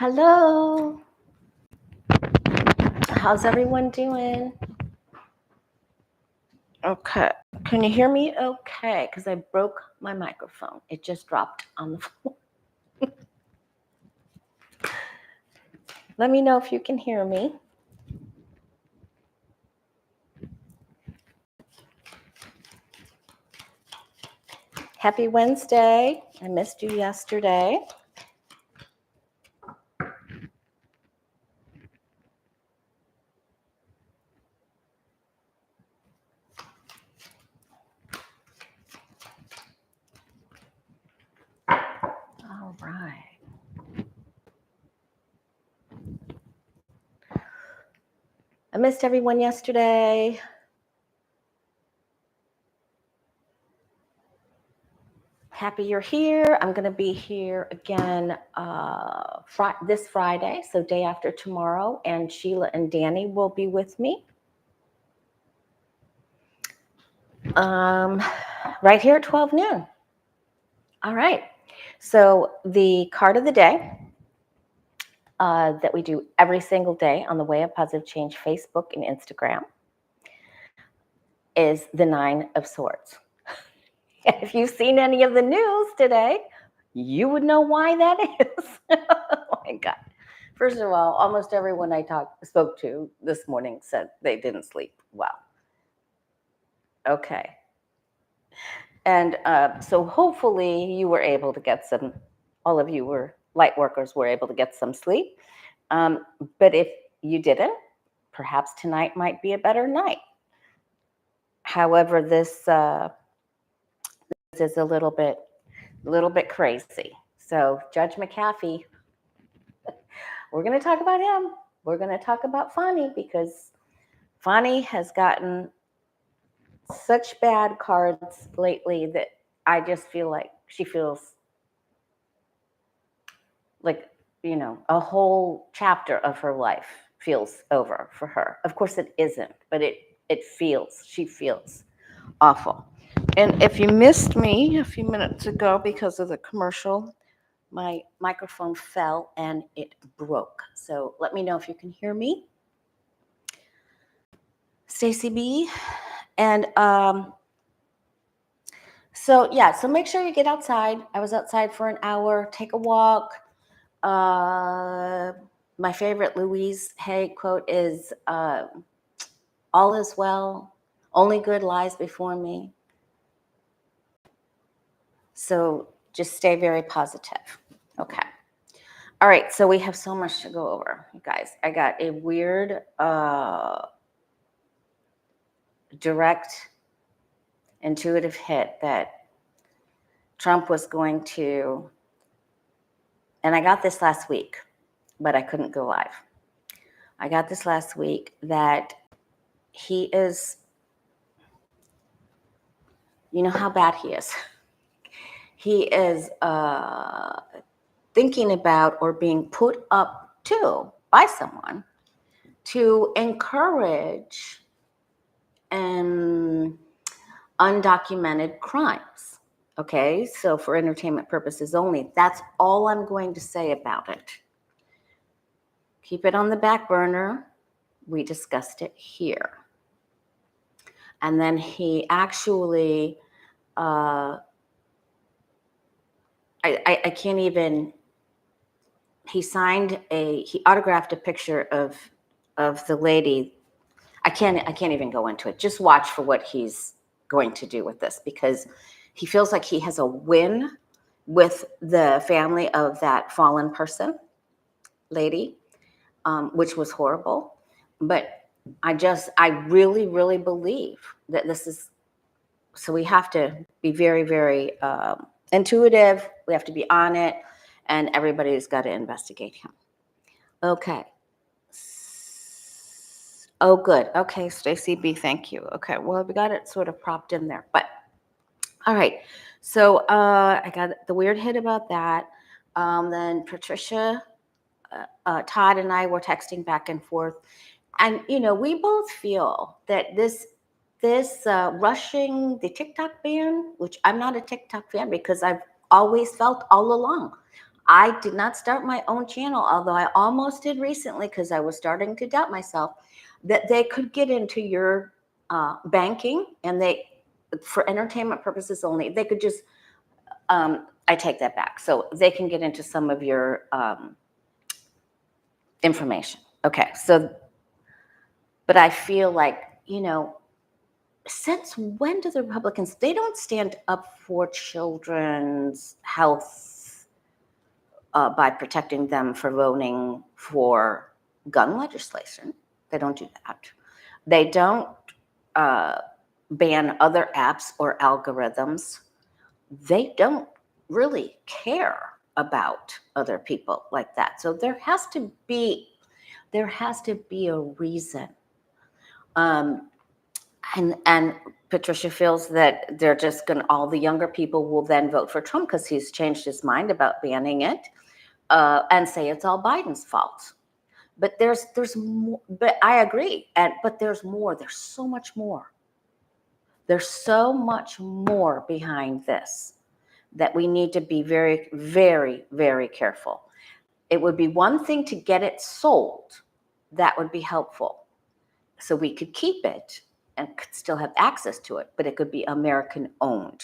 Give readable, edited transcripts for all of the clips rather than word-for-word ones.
Hello. How's everyone doing? Okay. Can you hear me okay? Because I broke my microphone. It just dropped on the floor. Let me know if you can hear me. Happy Wednesday. I missed you yesterday. All right. I missed everyone yesterday. Happy you're here. I'm going to be here again this Friday, so day after tomorrow, and Sheila and Danny will be with me. Right here at 12 noon. All right. So the card of the day that we do every single day on the Way of Positive Change Facebook and Instagram is the 9 of Swords. If you've seen any of the news today, you would know why that is. Oh my God. First of all, almost everyone I spoke to this morning said they didn't sleep well. Okay. And so hopefully you were able to get some, all of you were light workers were able to get some sleep. But if you didn't, perhaps tonight might be a better night. However, this is a little bit crazy. So Judge McAfee, we're going to talk about him. We're going to talk about Fani because Fani has gotten such bad cards lately that I just feel like she feels like, you know, a whole chapter of her life feels over for her. Of course it isn't, but she feels awful. And if you missed me a few minutes ago because of the commercial, my microphone fell and it broke. So let me know if you can hear me. Stacy B. And so make sure you get outside. I was outside for an hour, take a walk. My favorite Louise Hay quote is, all is well, only good lies before me. So just stay very positive. Okay. All right. So we have so much to go over, you guys. I got a weird, direct, intuitive hit that Trump was going to, and I got this last week, but I couldn't go live. I got this last week that he is, you know how bad he is. He is thinking about or being put up to by someone to encourage undocumented crimes. Okay, so for entertainment purposes only, that's all I'm going to say about it. Keep it on the back burner. We discussed it here. And then he actually, I can't even, he autographed a picture of the lady. I can't even go into it. Just watch for what he's going to do with this, because he feels like he has a win with the family of that fallen person, lady, which was horrible. But I really, really believe that this is, so we have to be very, very intuitive. We have to be on it, and everybody's got to investigate him. Okay. Oh, good. Okay, Stacy B, thank you. Okay, well, we got it sort of propped in there, but all right. So I got the weird hit about that. Then Patricia, Todd and I were texting back and forth. And, you know, we both feel that this rushing the TikTok ban, which I'm not a TikTok fan because I've always felt all along, I did not start my own channel, although I almost did recently because I was starting to doubt myself that they could get into your banking, and they, for entertainment purposes only, they could just, I take that back. So they can get into some of your information. Okay, so, but I feel like, since when do the Republicans, they don't stand up for children's health by protecting them for voting for gun legislation. They don't do that. They don't ban other apps or algorithms. They don't really care about other people like that. So there has to be a reason. And Patricia feels that they're just going to, all the younger people will then vote for Trump because he's changed his mind about banning it, and say it's all Biden's fault. But there's more, but I agree. But there's more. There's so much more. There's so much more behind this that we need to be very, very, very careful. It would be one thing to get it sold. That would be helpful. So we could keep it and could still have access to it, but it could be American owned.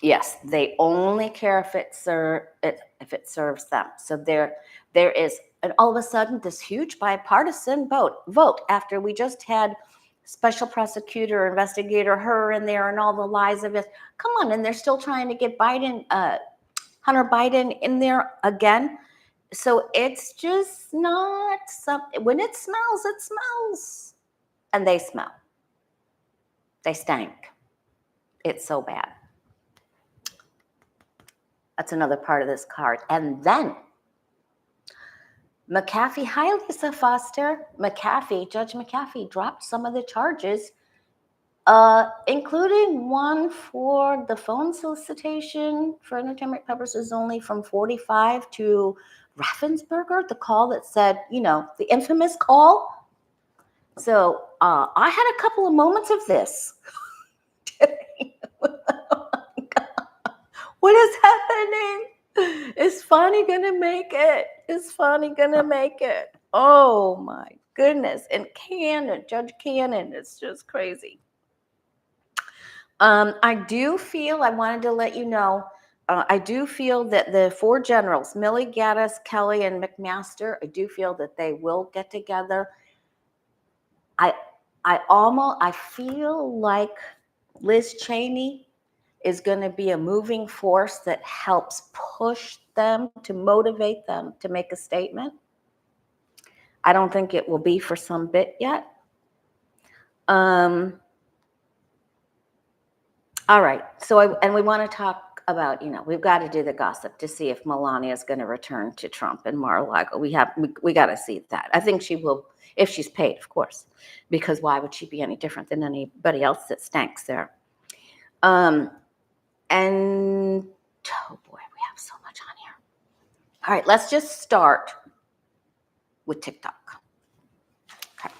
Yes, they only care if it serves them. So there is, and all of a sudden, this huge bipartisan vote after we just had special prosecutor, investigator, her in there, and all the lies of it. Come on, and they're still trying to get Biden, Hunter Biden, in there again. So it's just not something. When it smells, it smells. And they smell. They stank. It's so bad. That's another part of this card. And then McAfee, hi Lisa Foster. Judge McAfee dropped some of the charges, including one for the phone solicitation for entertainment purposes only from 45 to Raffensperger, the call that said, the infamous call. So I had a couple of moments of this. What is happening? Is Fani gonna make it? Is Fani gonna make it? Oh my goodness. And Judge Cannon, it's just crazy. I wanted to let you know, I do feel that the four generals, Milley, Gattis, Kelly, and McMaster, I do feel that they will get together. I feel like Liz Cheney is going to be a moving force that helps push them, to motivate them to make a statement. I don't think it will be for some bit yet. All right. So, and we want to talk about, we've got to do the gossip to see if Melania is going to return to Trump and Mar-a-Lago. We got to see that. I think she will, if she's paid, of course, because why would she be any different than anybody else that stanks there? And oh boy, we have so much on here. All right, let's just start with TikTok. Okay.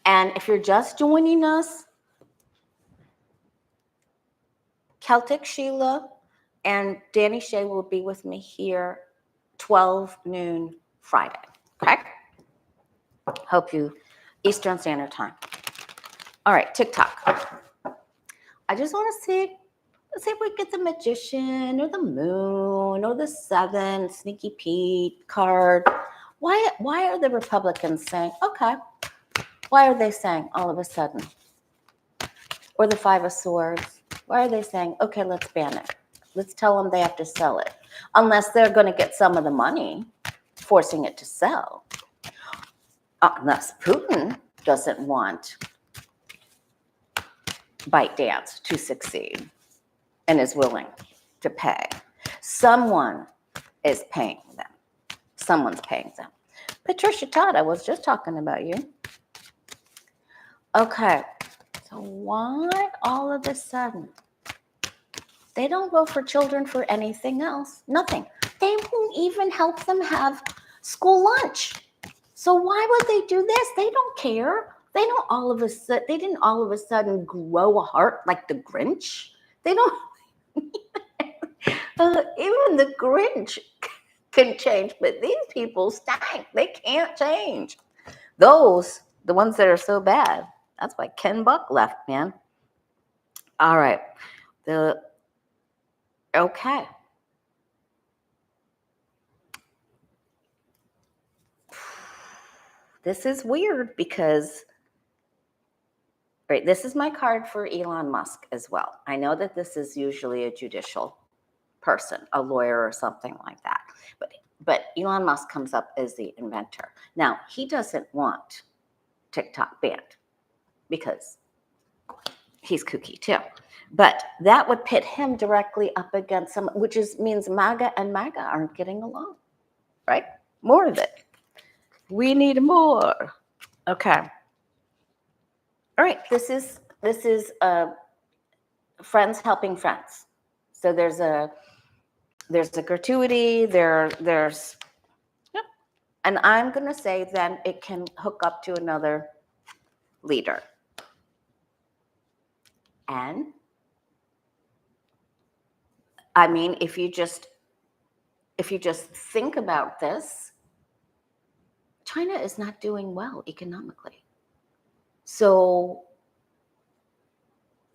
And if you're just joining us, Celtic Sheila and Danny Shea will be with me here 12 noon Friday. Okay? Hope you, Eastern Standard Time. All right, TikTok. I just want to see, let's see if we get the Magician or the Moon or the Seven, Sneaky Pete card. Why are the Republicans saying, okay, why are they saying all of a sudden? Or the Five of Swords. Why are they saying, okay, let's ban it? Let's tell them they have to sell it. Unless they're going to get some of the money, forcing it to sell. Unless Putin doesn't want ByteDance to succeed and is willing to pay. Someone is paying them. Someone's paying them. Patricia Todd, I was just talking about you. Okay, so why all of a sudden they don't vote for children for anything else? Nothing. They won't even help them have school lunch. So why would they do this? They don't care. They didn't all of a sudden grow a heart like the Grinch. They don't. Even the Grinch can change, but these people stank. They can't change. Those, the ones that are so bad. That's why Ken Buck left, man. All right. Okay. This is weird because, right, this is my card for Elon Musk as well. I know that this is usually a judicial person, a lawyer or something like that. But Elon Musk comes up as the inventor. Now, he doesn't want TikTok banned because he's kooky too. But that would pit him directly up against some, which means MAGA and MAGA aren't getting along, right? More of it. We need more. Okay. All right. This is friends helping friends. So there's a gratuity. There's, and I'm gonna say then it can hook up to another leader. And I mean, if you just think about this, China is not doing well economically. So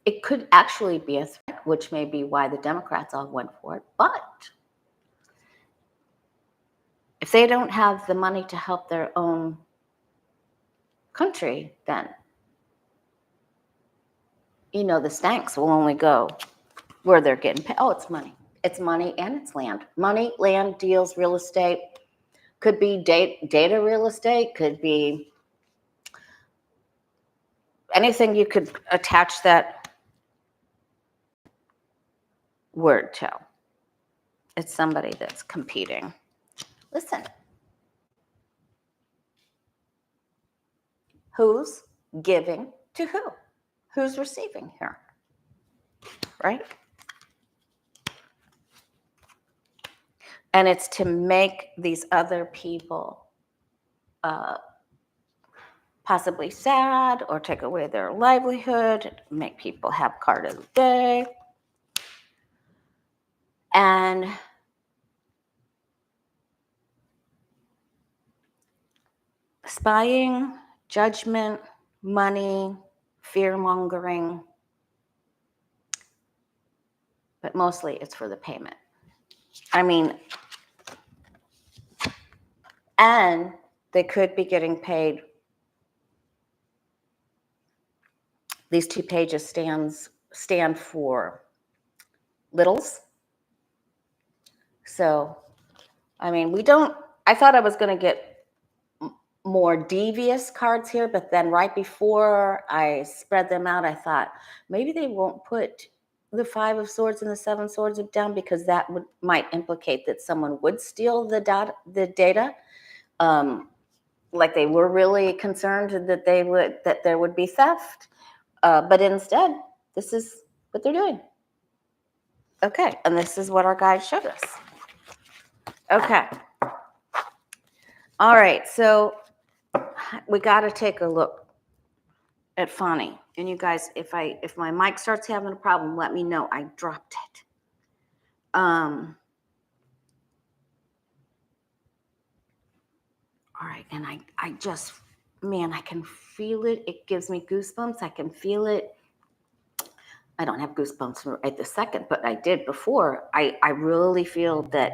it could actually be a threat, which may be why the Democrats all went for it. But if they don't have the money to help their own country, then, the stanks will only go where they're getting paid. Oh, it's money. It's money and it's land. Money, land, deals, real estate. Could be data real estate. Could be anything you could attach that word to. It's somebody that's competing. Listen. Who's giving to who? Who's receiving here? Right? And it's to make these other people possibly sad or take away their livelihood, make people have card of the day. And spying, judgment, money, fear-mongering, but mostly it's for the payment. I mean, and they could be getting paid. These 2 pages stand for littles. So, I mean, I thought I was going to get more devious cards here, but then right before I spread them out, I thought maybe they won't put the 5 of Swords and the 7 of Swords down because that might implicate that someone would steal the data. Like they were really concerned that there would be theft. But instead, this is what they're doing. Okay, and this is what our guide showed us. Okay. All right, so we got to take a look at Fani. And you guys, if my mic starts having a problem, let me know. I dropped it. All right, and I just, man, I can feel it. It gives me goosebumps. I can feel it. I don't have goosebumps right this second, but I did before. I really feel that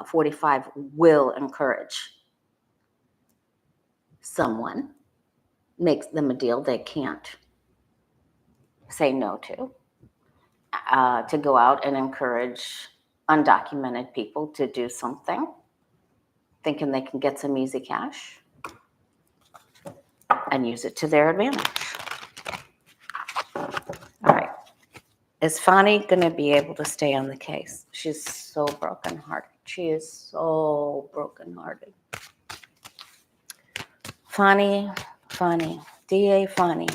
45 will encourage someone, makes them a deal they can't say no to go out and encourage undocumented people to do something, thinking they can get some easy cash and use it to their advantage. All right. Is Fani going to be able to stay on the case? She's so brokenhearted. She is so brokenhearted. Fani, DA Fani.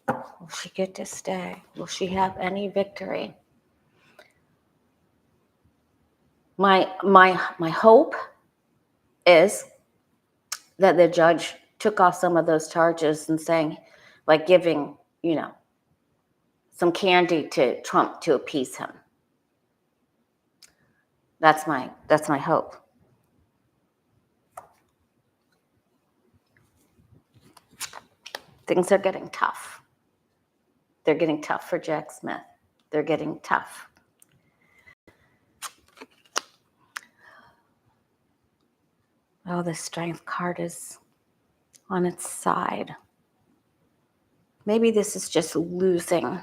Will she get to stay? Will she have any victory? My hope is that the judge took off some of those charges and saying, like giving, some candy to Trump to appease him. That's my hope. Things are getting tough. They're getting tough for Jack Smith. They're getting tough. Oh, the strength card is on its side. Maybe this is just losing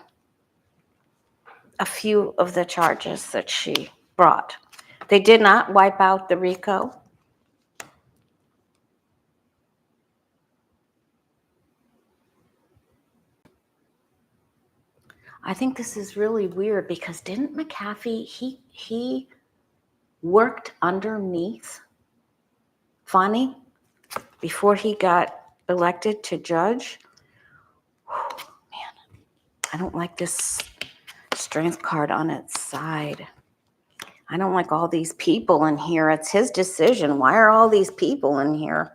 a few of the charges that she brought. They did not wipe out the RICO. I think this is really weird because didn't McAfee, he worked underneath Fani before he got elected to judge? Man, I don't like this strength card on its side. I don't like all these people in here. It's his decision. Why are all these people in here?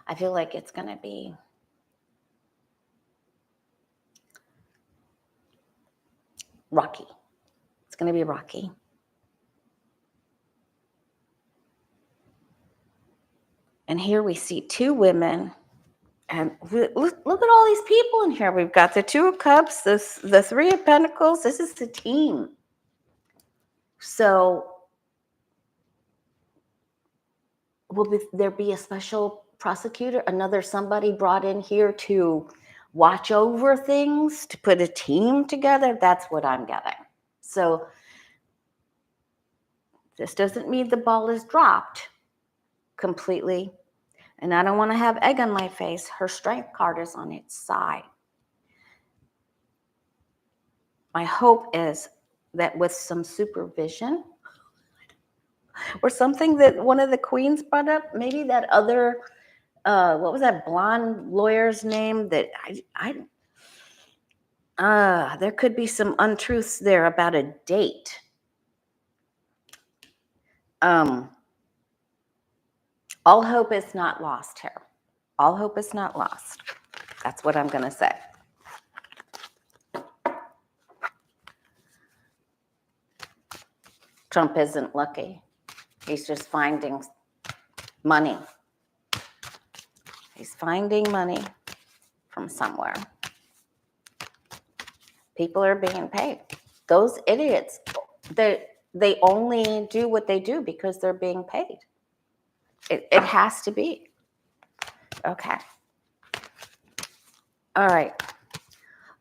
I feel like it's going to be rocky. It's going to be rocky. And here we see two women. And look at all these people in here. We've got the Two of Cups, the Three of Pentacles. This is the team. So will there be a special prosecutor, another somebody brought in here to watch over things, to put a team together? That's what I'm getting. So this doesn't mean the ball is dropped completely. And I don't want to have egg on my face. Her strength card is on its side. My hope is that with some supervision or something that one of the queens brought up, maybe that other, what was that blonde lawyer's name? That there could be some untruths there about a date. All hope is not lost here. All hope is not lost. That's what I'm going to say. Trump isn't lucky. He's just finding money. He's finding money from somewhere. People are being paid. Those idiots, they only do what they do because they're being paid. It has to be. Okay. All right.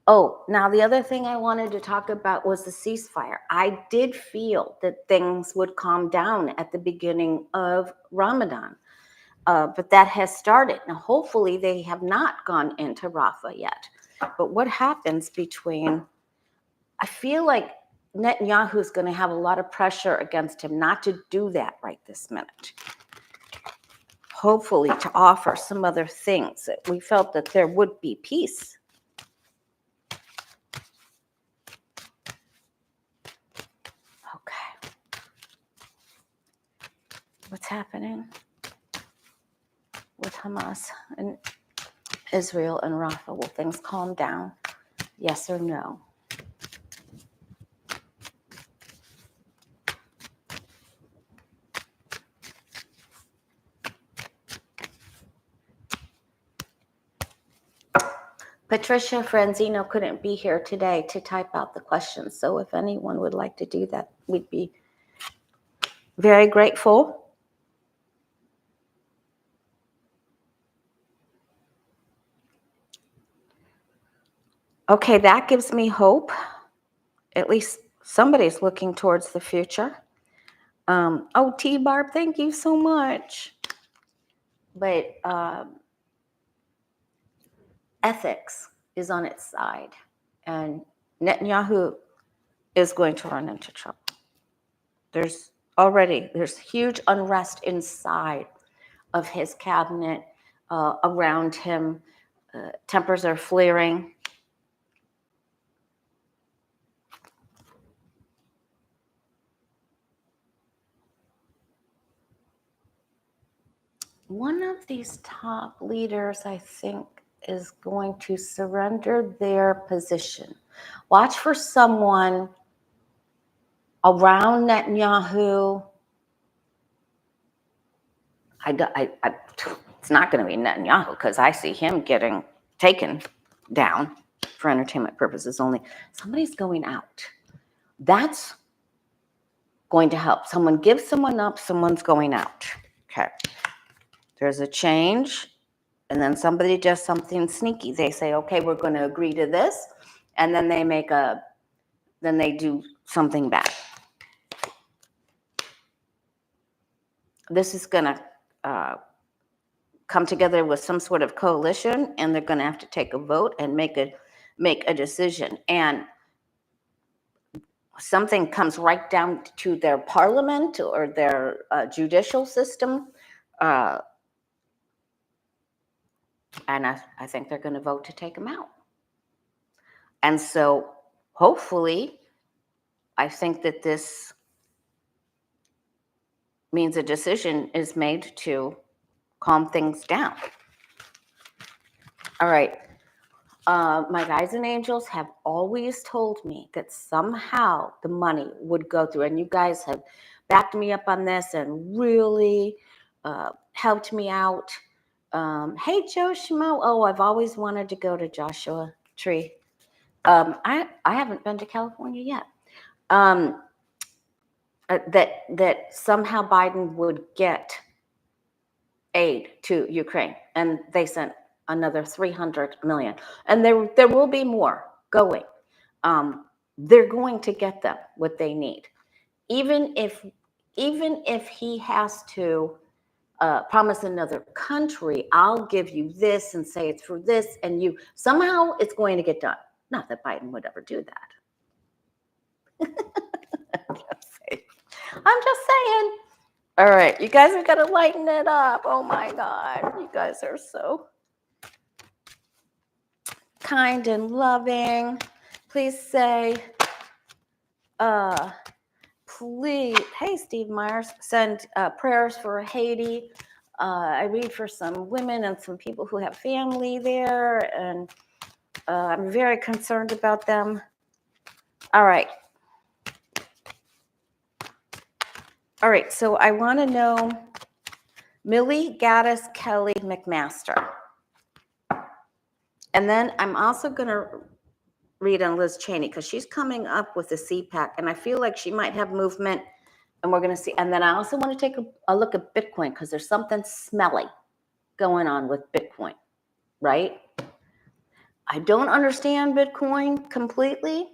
Oh, now the other thing I wanted to talk about was the ceasefire. I did feel that things would calm down at the beginning of Ramadan, but that has started. Now, hopefully they have not gone into Rafah yet. But what happens I feel like Netanyahu's going to have a lot of pressure against him not to do that right this minute. Hopefully to offer some other things that we felt that there would be peace. Okay. What's happening with Hamas and Israel and Rafah? Will things calm down? Yes or no? Patricia Franzino couldn't be here today to type out the questions. So if anyone would like to do that, we'd be very grateful. Okay, that gives me hope. At least somebody's looking towards the future. Oh, T-Barb, thank you so much. But ethics is on its side. And Netanyahu is going to run into trouble. There's huge unrest inside of his cabinet around him. Tempers are flaring. One of these top leaders, I think, is going to surrender their position. Watch for someone around Netanyahu. It's not going to be Netanyahu because I see him getting taken down for entertainment purposes only. Somebody's going out. That's going to help. Someone gives someone up, someone's going out. Okay. There's a change, and then somebody does something sneaky. They say, okay, we're going to agree to this, and then they do something bad. This is going to come together with some sort of coalition, and they're going to have to take a vote and make a decision. And something comes right down to their parliament or their judicial system. And I think they're going to vote to take him out. And so hopefully, I think that this means a decision is made to calm things down. All right. My guides and angels have always told me that somehow the money would go through. And you guys have backed me up on this and really helped me out. Hey, Joe Schmo. Oh, I've always wanted to go to Joshua Tree. I haven't been to California yet. That somehow Biden would get aid to Ukraine, and they sent another 300 million, and there will be more going. They're going to get them what they need, even if he has to promise another country, I'll give you this and say it's for this, and you somehow it's going to get done. Not that Biden would ever do that. I'm just saying. All right, you guys have got to lighten it up. Oh my God, you guys are so kind and loving. Please say, please, hey, Steve Myers, send prayers for Haiti. I read for some women and some people who have family there, and I'm very concerned about them. All right. All right, so I want to know Milley, Gattis, Kelly, McMaster. And then I'm also going to read on Liz Cheney because she's coming up with the CPAC, and I feel like she might have movement, and we're going to see. And then I also want to take a look at Bitcoin because there's something smelly going on with Bitcoin, right? I don't understand Bitcoin completely.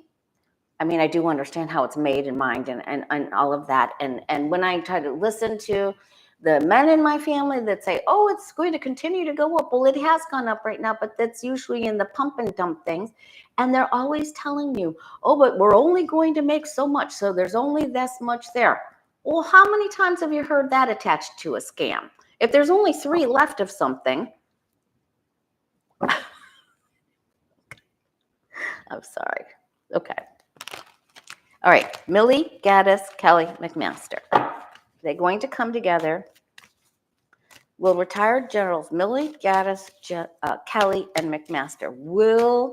I mean, I do understand how it's made and mined and all of that. And when I try to listen to the men in my family that say, oh, it's going to continue to go up. Well, it has gone up right now, but that's usually in the pump and dump things. And they're always telling you, oh, but we're only going to make so much. So there's only this much there. Well, how many times have you heard that attached to a scam? If there's only 3 left of something, I'm sorry. Okay. All right, Milley, Gattis, Kelly, McMaster. They're going to come together. Will retired generals Milley, Gattis, Kelly, and McMaster will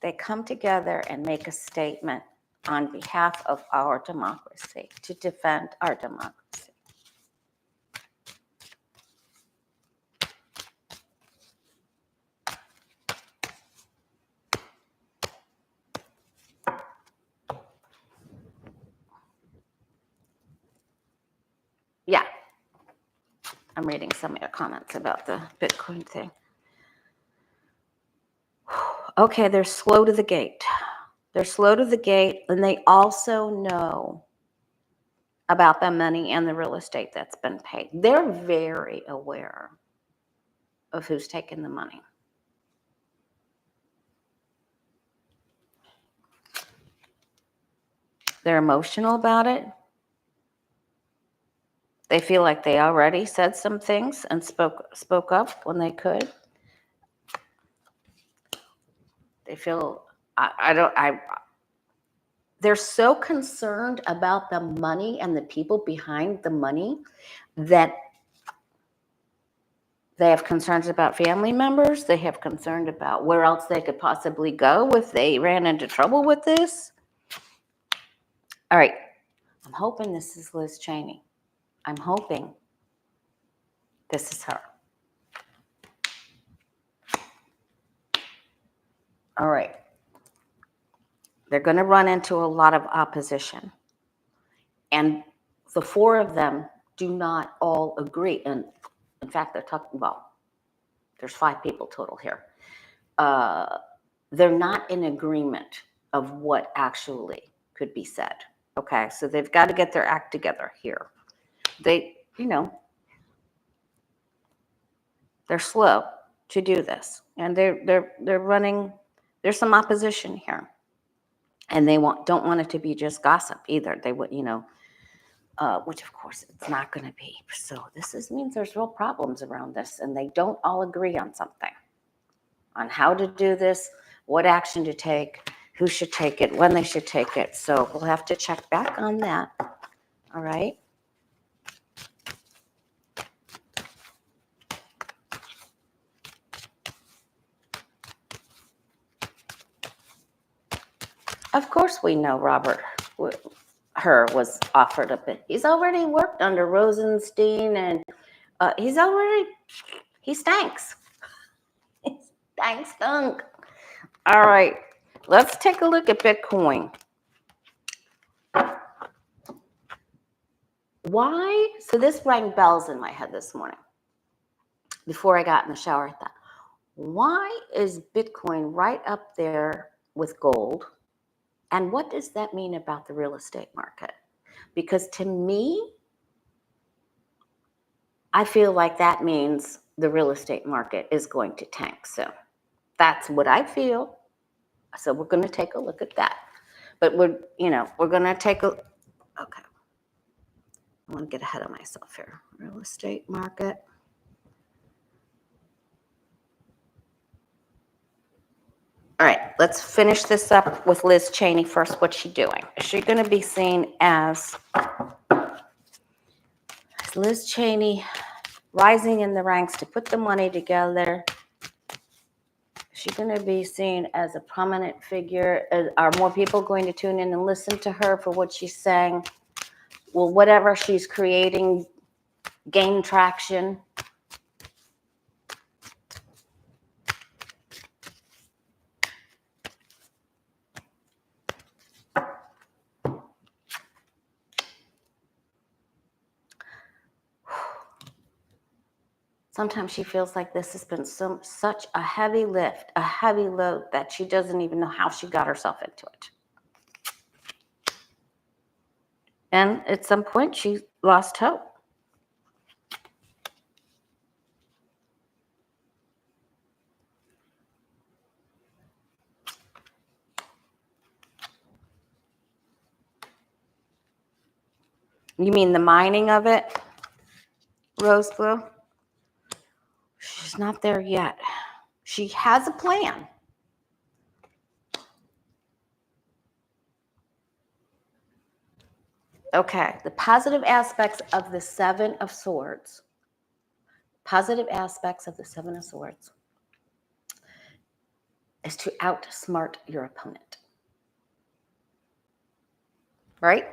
they come together and make a statement on behalf of our democracy to defend our democracy? Yeah, I'm reading some of your comments about the Bitcoin thing. Okay, they're slow to the gate. They're slow to the gate, and they also know about the money and the real estate that's been paid. They're very aware of who's taking the money. They're emotional about it. They feel like they already said some things and spoke up when they could. They feel they're so concerned about the money and the people behind the money that they have concerns about family members. They have concerns about where else they could possibly go if they ran into trouble with this. All right. I'm hoping this is Liz Cheney. I'm hoping this is her. All right. They're going to run into a lot of opposition. And the four of them do not all agree. And in fact, they're talking about, there's 5 people total here. They're not in agreement of what actually could be said. Okay, so they've got to get their act together here. They, they're slow to do this, and they're running. There's some opposition here, and they don't want it to be just gossip either. They would, which of course it's not going to be. So this means there's real problems around this, and they don't all agree on something, on how to do this, what action to take, who should take it, when they should take it. So we'll have to check back on that. All right. Of course we know Robert Hur was offered a bit. He's already worked under Rosenstein, and he stinks. He stunk. All right, let's take a look at Bitcoin. Why? So this rang bells in my head this morning. Before I got in the shower, I thought, why is Bitcoin right up there with gold? And what does that mean about the real estate market? Because to me, I feel like that means the real estate market is going to tank soon. That's what I feel. So we're going to take a look at that. But we're going to take okay. I want to get ahead of myself here. Real estate market. All right, let's finish this up with Liz Cheney first. What's she doing? Is she going to be seen as Liz Cheney rising in the ranks to put the money together? Is she going to be seen as a prominent figure? Are more people going to tune in and listen to her for what she's saying? Will whatever she's creating gain traction? Sometimes she feels like this has been such a heavy lift, a heavy load, that she doesn't even know how she got herself into it. And at some point, she lost hope. You mean the mining of it, Rose Blue? She's not there yet. She has a plan. Okay, the positive aspects of the Seven of Swords. Positive aspects of the Seven of Swords is to outsmart your opponent. Right?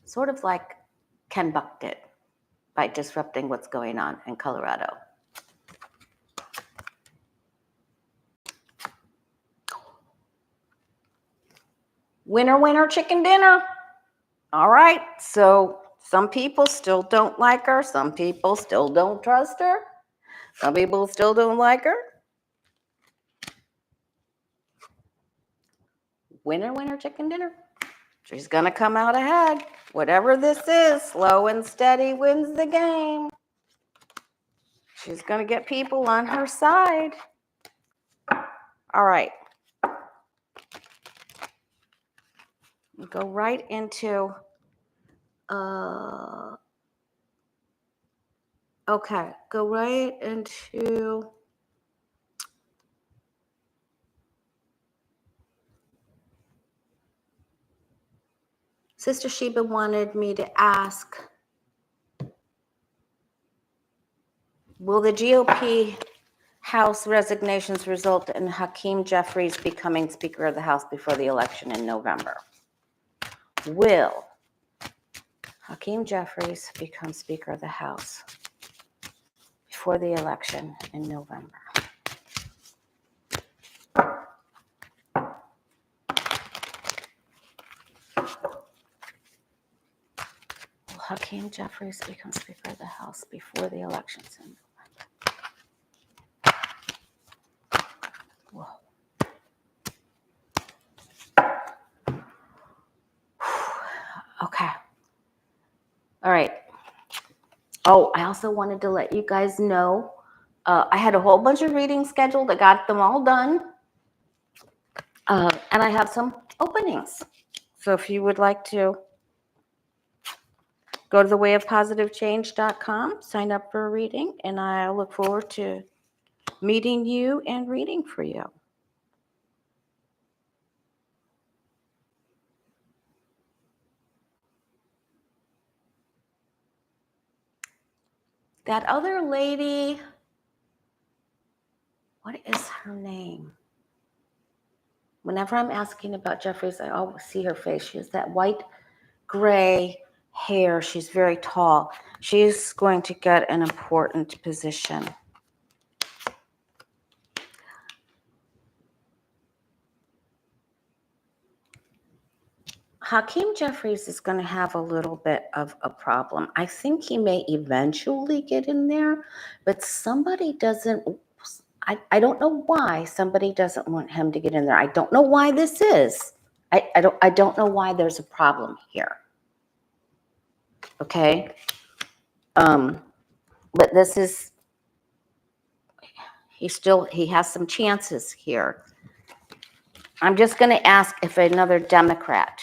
Sort of like Ken Buck did by disrupting what's going on in Colorado. Winner, winner, chicken dinner. All right, so some people still don't like her. Some people still don't trust her. Some people still don't like her. Winner, winner, chicken dinner. She's going to come out ahead. Whatever this is, slow and steady wins the game. She's going to get people on her side. All right. Go right into, okay, go right into, Sister Sheba wanted me to ask, will the GOP House resignations result in Hakeem Jeffries becoming Speaker of the House before the election in November? Will Hakeem Jeffries become Speaker of the House before the election in November? Will Hakeem Jeffries become Speaker of the House before the elections in November? Whoa. Okay. All right. Oh, I also wanted to let you guys know, I had a whole bunch of readings scheduled. I got them all done. And I have some openings. So if you would like to go to thewayofpositivechange.com, sign up for a reading, and I look forward to meeting you and reading for you. That other lady, what is her name? Whenever I'm asking about Jeffries, I always see her face. She has that white, gray hair. She's very tall. She's going to get an important position. Hakeem Jeffries is going to have a little bit of a problem. I think he may eventually get in there, but somebody doesn't, I don't know why somebody doesn't want him to get in there. I don't know why this is. I don't know why there's a problem here. Okay? But this is, he has some chances here. I'm just going to ask if another Democrat,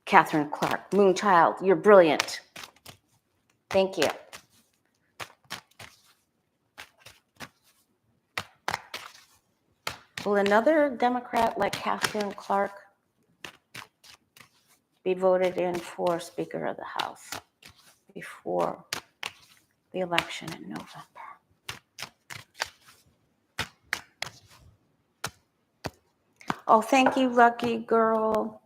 Catherine Clark, Moonchild, you're brilliant. Thank you. Will another Democrat like Catherine Clark be voted in for Speaker of the House before the election in November? Oh, thank you, lucky girl.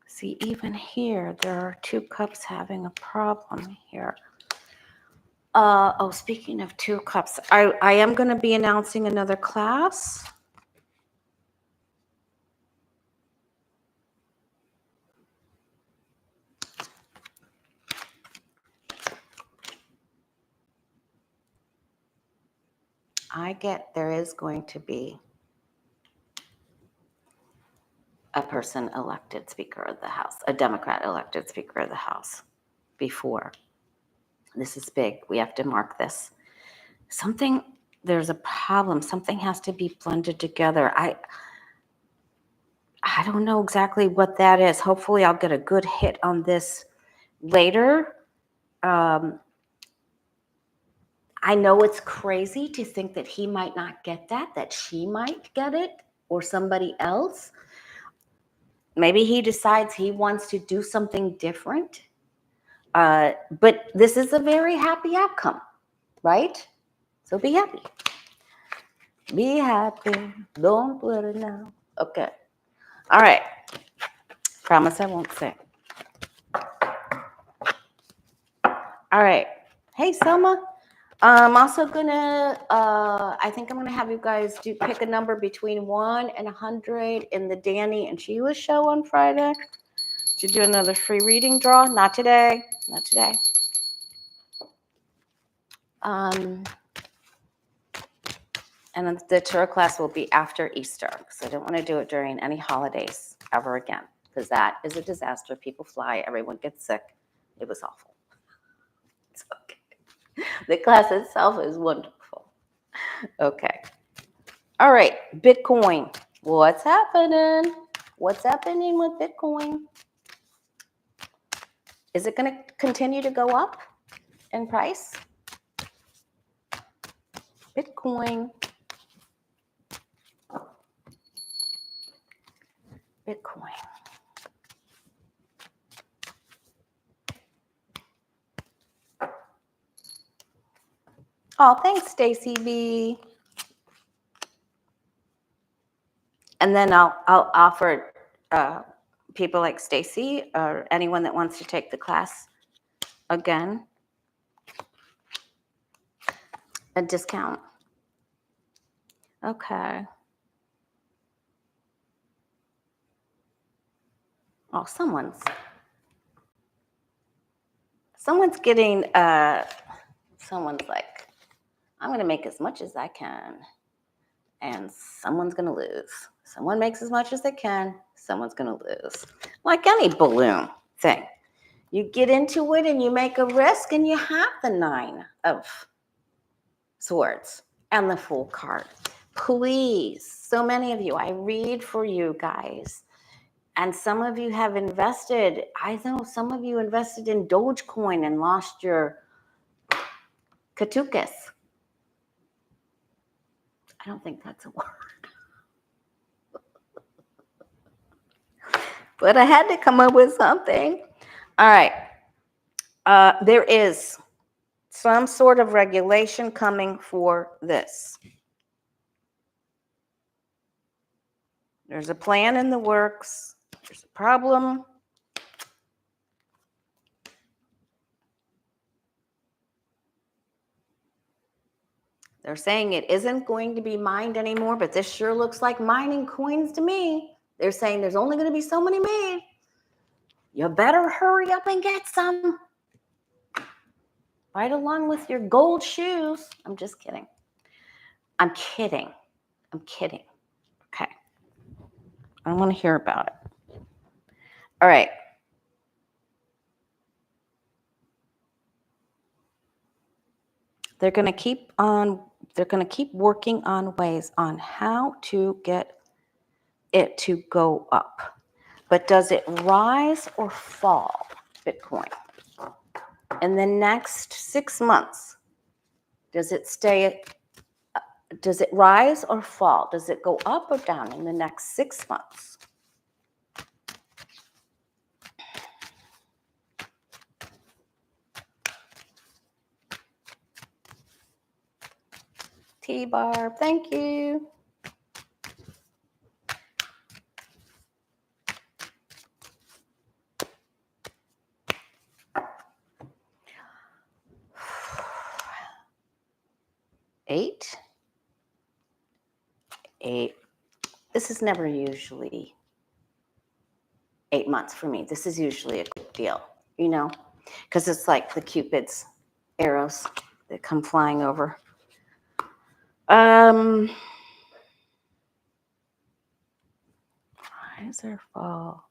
See, even here, there are 2 cups having a problem here. Oh, speaking of 2 cups, I am going to be announcing another class. There is going to be a person elected Speaker of the House, a Democrat elected Speaker of the House before. This is big. We have to mark this. There's a problem. Something has to be blended together. I don't know exactly what that is. Hopefully I'll get a good hit on this later. I know it's crazy to think that he might not get that she might get it, or somebody else. Maybe he decides he wants to do something different. But this is a very happy outcome, right? So be happy. Be happy. Don't worry now. Okay. All right. Promise I won't sing. All right. Hey, Selma. I'm also gonna, I think I'm gonna have you guys pick a number between 1 and 100 in the Danny and Sheila show on Friday to do another free reading draw. Not today. Not today. And the tour class will be after Easter, because I don't want to do it during any holidays ever again, because that is a disaster. People fly, everyone gets sick. It was awful. It's okay. The class itself is wonderful. Okay. All right, Bitcoin. What's happening? What's happening with Bitcoin? Is it going to continue to go up in price? Bitcoin. Bitcoin. Oh, thanks, Stacy B. And then I'll offer people like Stacy or anyone that wants to take the class again a discount. Okay. Oh, someone's getting someone's like, I'm going to make as much as I can, and someone's going to lose. Someone makes as much as they can, someone's going to lose. Like any balloon thing. You get into it and you make a risk and you have the 9 of swords and the Fool card. Please, so many of you, I read for you guys. And some of you have invested. I know some of you invested in Dogecoin and lost your katukas. I don't think that's a word. But I had to come up with something. All right. There is some sort of regulation coming for this. There's a plan in the works. There's a problem. They're saying it isn't going to be mined anymore, but this sure looks like mining coins to me. They're saying there's only going to be so many made. You better hurry up and get some. Right along with your gold shoes. I'm just kidding. I'm kidding. Okay. I want to hear about it. All right. They're going to keep working on ways on how to get it to go up. But does it rise or fall, Bitcoin? In the next 6 months, does it rise or fall? Does it go up or down in the next 6 months? T-Barb, thank you. Eight. This is never usually 8 months for me. This is usually a quick deal, because it's like the Cupid's arrows that come flying over. Rise or fall?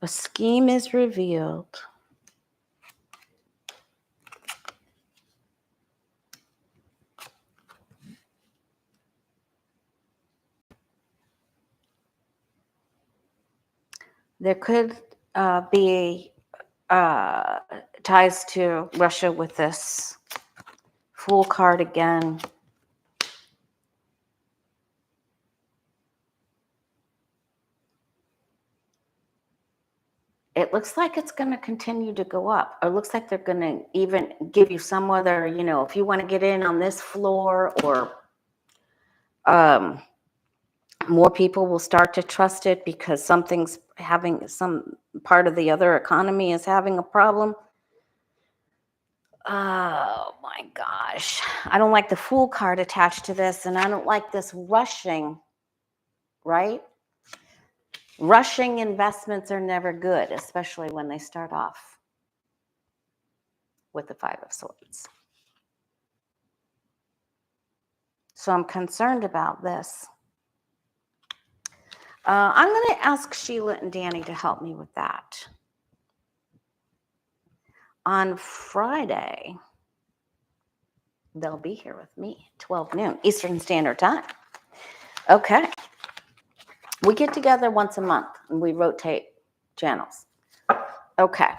A scheme is revealed. There could be ties to Russia with this Fool card again. It looks like it's going to continue to go up. It looks like they're going to even give you some other, if you want to get in on this floor, or more people will start to trust it because some part of the other economy is having a problem. Oh my gosh. I don't like the Fool card attached to this, and I don't like this rushing, right? Rushing investments are never good, especially when they start off with the 5 of Swords. So I'm concerned about this. I'm going to ask Sheila and Danny to help me with that. On Friday, they'll be here with me, 12 noon, Eastern Standard Time. Okay. We get together once a month and we rotate channels. Okay.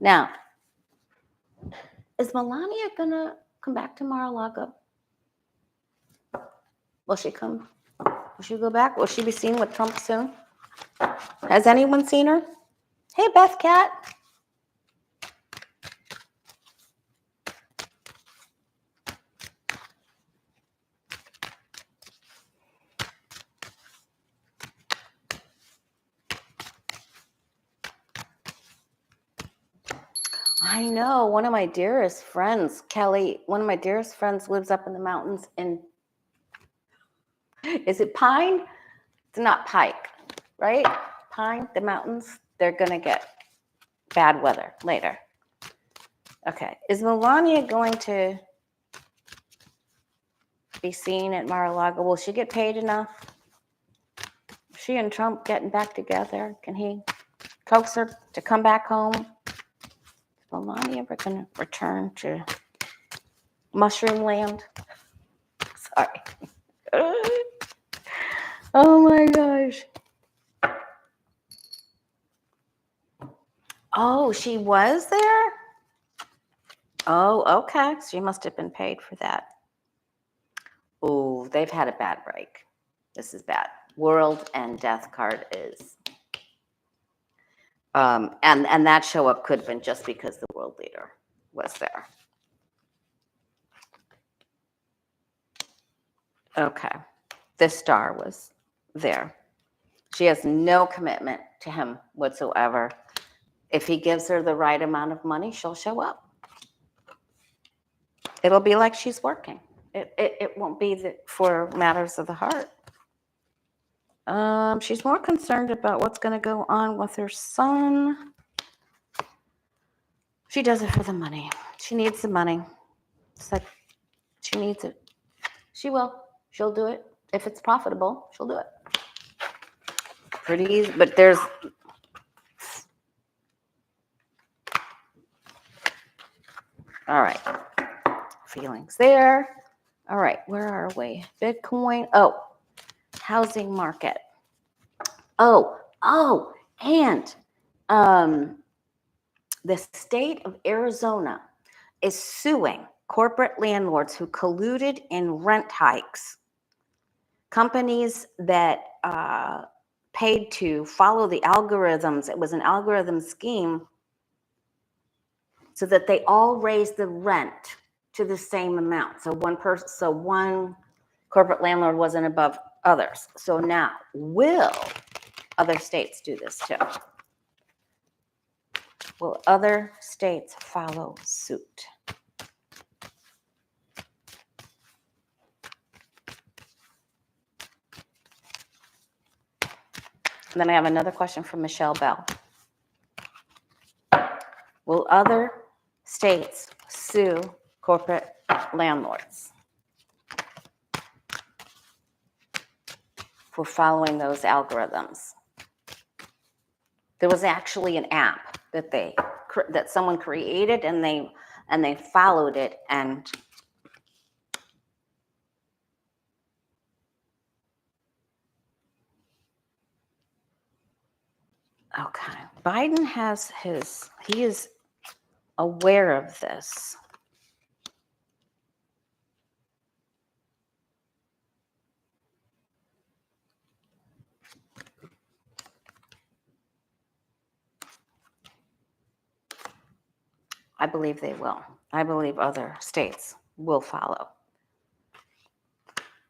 Now, is Melania going to come back to Mar-a-Lago? Will she come? Will she go back? Will she be seen with Trump soon? Has anyone seen her? Hey, Beth Cat. I know. One of my dearest friends, Kelly, one of my dearest friends lives up in the mountains in, is it Pine? It's not Pike, right? Pine, the mountains, they're going to get bad weather later. Okay. Is Melania going to be seen at Mar-a-Lago? Will she get paid enough? Is she and Trump getting back together? Can he coax her to come back home? Is Melania ever going to return to Mushroom Land? Sorry. Oh my gosh. Oh, she was there? Oh, okay. She must have been paid for that. Oh, they've had a bad break. This is bad. World and death card is. And that show up could have been just because the world leader was there. Okay. This star was there. She has no commitment to him whatsoever. If he gives her the right amount of money, she'll show up. It'll be like she's working. It won't be for matters of the heart. She's more concerned about what's going to go on with her son. She does it for the money. She needs the money. It's like she needs it. She will. She'll do it. If it's profitable, she'll do it. Pretty easy, but there's... All right. Feelings there. All right. Where are we? Bitcoin. Oh, housing market. And the state of Arizona is suing corporate landlords who colluded in rent hikes. Companies that paid to follow the algorithms. It was an algorithm scheme so that they all raised the rent to the same amount. So one corporate landlord wasn't above others. So now, will other states do this too? Will other states follow suit? And then I have another question from Michelle Bell. Will other states sue corporate landlords for following those algorithms? There was actually an app that someone created, and they followed it, and okay. Biden has he is aware of this. I believe they will. I believe other states will follow.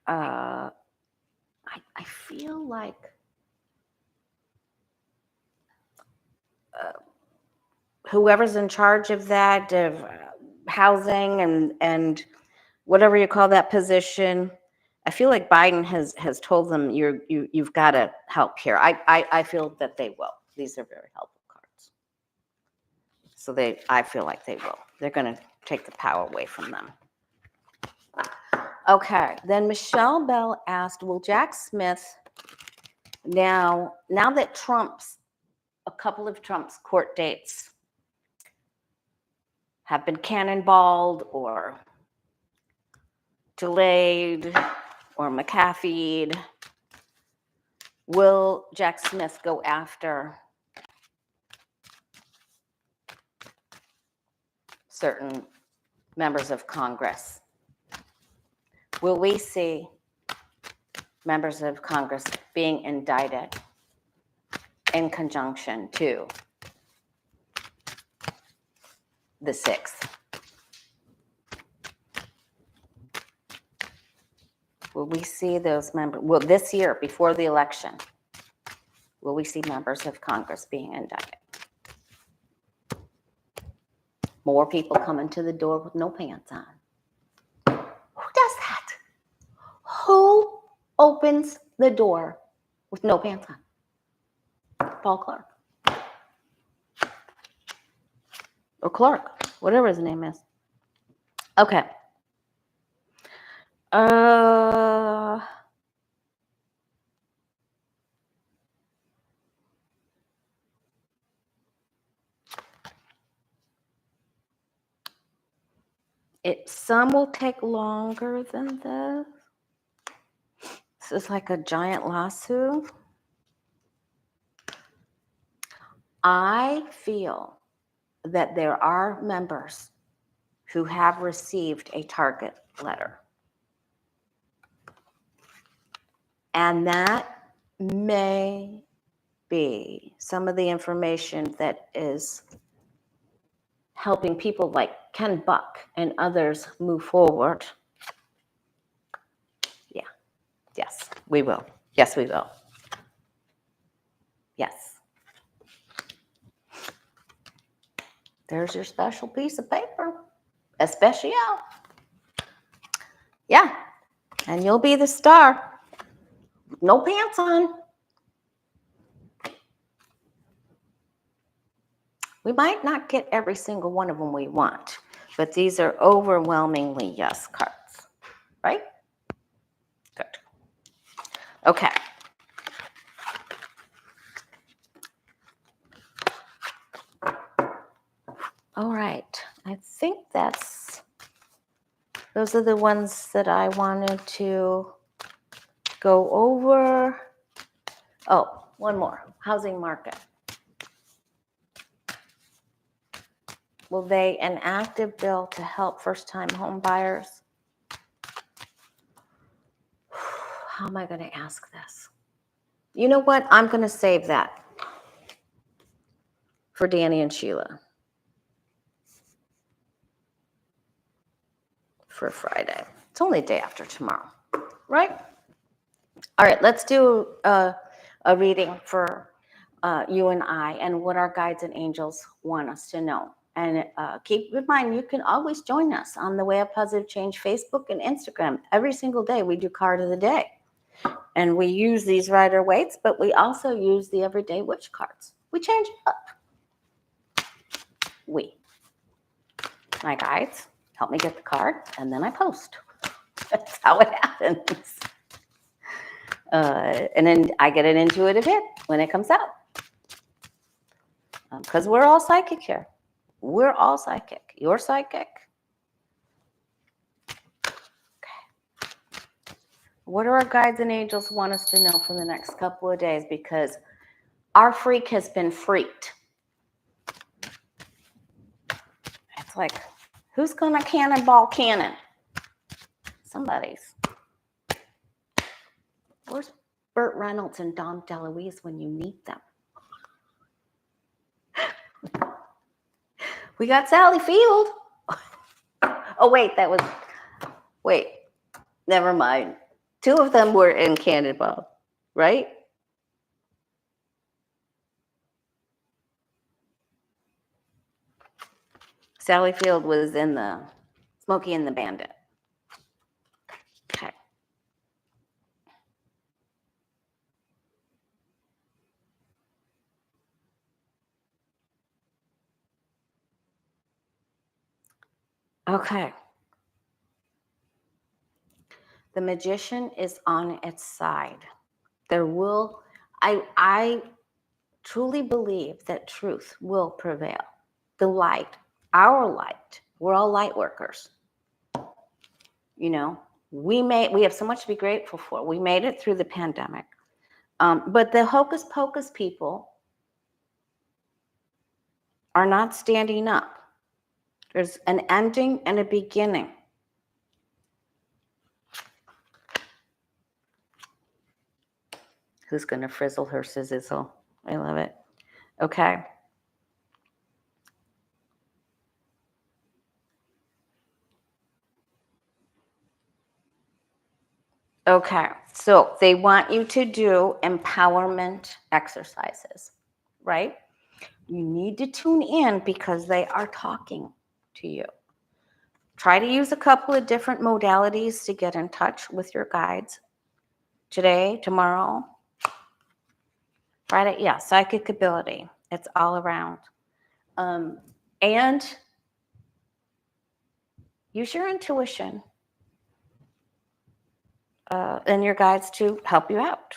I feel like whoever's in charge of that, of housing and whatever you call that position, I feel like Biden has told them you've got to help here. I feel that they will. These are very helpful cards. So I feel like they will. They're going to take the power away from them. Okay. Then Michelle Bell asked, will Jack Smith, now that a couple of Trump's court dates have been cannonballed or delayed or McAfee'd, will Jack Smith go after certain members of Congress? Will we see members of Congress being indicted in conjunction to the 6th? Will we see those members? Will this year, before the election, will we see members of Congress being indicted? More people coming to the door with no pants on. Who does that? Who opens the door with no pants on? Paul Clark. Or Clark, whatever his name is. Okay. Some will take longer than this. This is like a giant lawsuit. I feel that there are members who have received a target letter. And that may be some of the information that is helping people like Ken Buck and others move forward. Yeah. Yes, we will. Yes, we will. Yes. There's your special piece of paper. Especial. Yeah. And you'll be the star. No pants on. We might not get every single one of them we want, but these are overwhelmingly yes cards, right? Good. Okay. All right. I think those are the ones that I wanted to go over. Oh, one more. Housing market. Will they enact a bill to help first-time home buyers? How am I going to ask this? You know what? I'm going to save that for Danny and Sheila for Friday. It's only a day after tomorrow, right? All right, let's do a reading for you and I and what our guides and angels want us to know. And keep in mind, you can always join us on the Way of Positive Change Facebook and Instagram. Every single day we do card of the day. And we use these Rider Waits, but we also use the Everyday Witch cards. We change it up. My guides help me get the card, and then I post. That's how it happens. And then I get an intuitive hit when it comes out. Because we're all psychic here. We're all psychic. You're psychic. Okay. What do our guides and angels want us to know for the next couple of days? Because our freak has been freaked. It's like, who's going to cannonball cannon? Somebody's. Where's Burt Reynolds and Dom DeLuise when you need them? We got Sally Field. Oh, wait, never mind. 2 of them were in Cannonball, right? Sally Field was in the Smokey and the Bandit. Okay. Okay. The magician is on its side. I truly believe that truth will prevail. The light, our light, we're all light workers. You know, we have so much to be grateful for. We made it through the pandemic. But the hocus pocus people are not standing up. There's an ending and a beginning. Who's going to frizzle her sizzle? I love it. Okay. Okay. So they want you to do empowerment exercises, right? You need to tune in because they are talking to you. Try to use a couple of different modalities to get in touch with your guides. Today, tomorrow, Friday, yeah, psychic ability. It's all around. And use your intuition and your guides to help you out.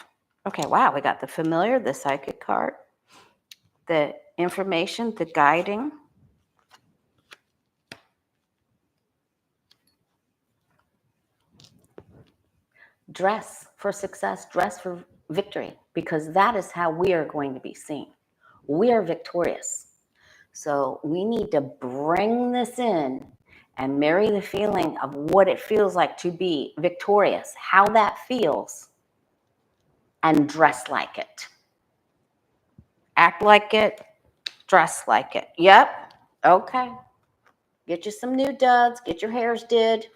Okay, wow, we got the familiar, the psychic card, the information, the guiding. Dress for success, dress for victory, because that is how we are going to be seen. We are victorious. So we need to bring this in and marry the feeling of what it feels like to be victorious, how that feels, and dress like it. Act like it, dress like it. Yep. Okay. Get you some new duds, get your hairs did.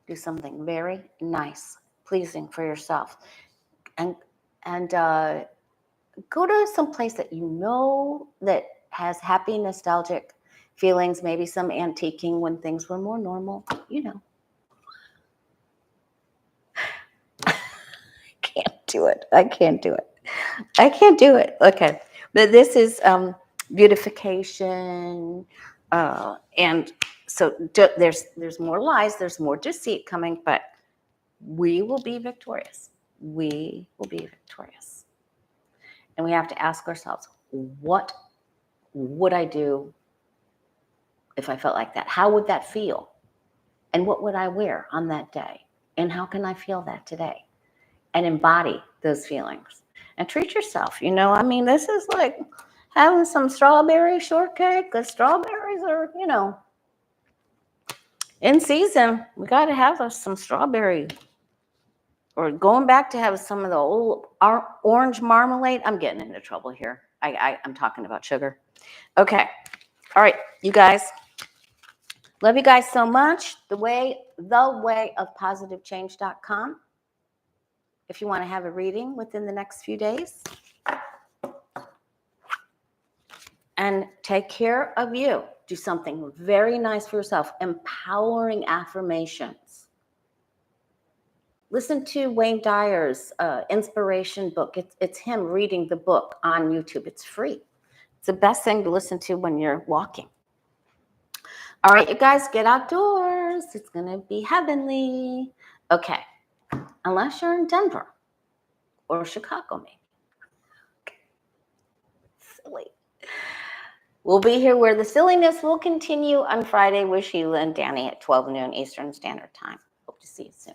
Do something very nice, pleasing for yourself. And go to some place that you know that has happy, nostalgic feelings, maybe some antiquing when things were more normal, you know. I can't do it. Okay. But this is beautification. And so there's more lies, there's more deceit coming, but we will be victorious. We will be victorious. And we have to ask ourselves, what would I do if I felt like that? How would that feel? And what would I wear on that day? And how can I feel that today? And embody those feelings. And treat yourself. You know, I mean, this is like having some strawberry shortcake, because strawberries are, you know, in season. We got to have some strawberry. Or going back to have some of the old orange marmalade. I'm getting into trouble here. I'm talking about sugar. Okay. All right, you guys. Love you guys so much. The way of positivechange.com. If you want to have a reading within the next few days. And take care of you. Do something very nice for yourself. Empowering affirmations. Listen to Wayne Dyer's inspiration book. It's him reading the book on YouTube. It's free. It's the best thing to listen to when you're walking. All right, you guys, get outdoors. It's going to be heavenly. Okay, unless you're in Denver or Chicago, maybe. Okay. Silly. We'll be here where the silliness will continue on Friday with Sheila and Danny at 12 noon Eastern Standard Time. Hope to see you soon.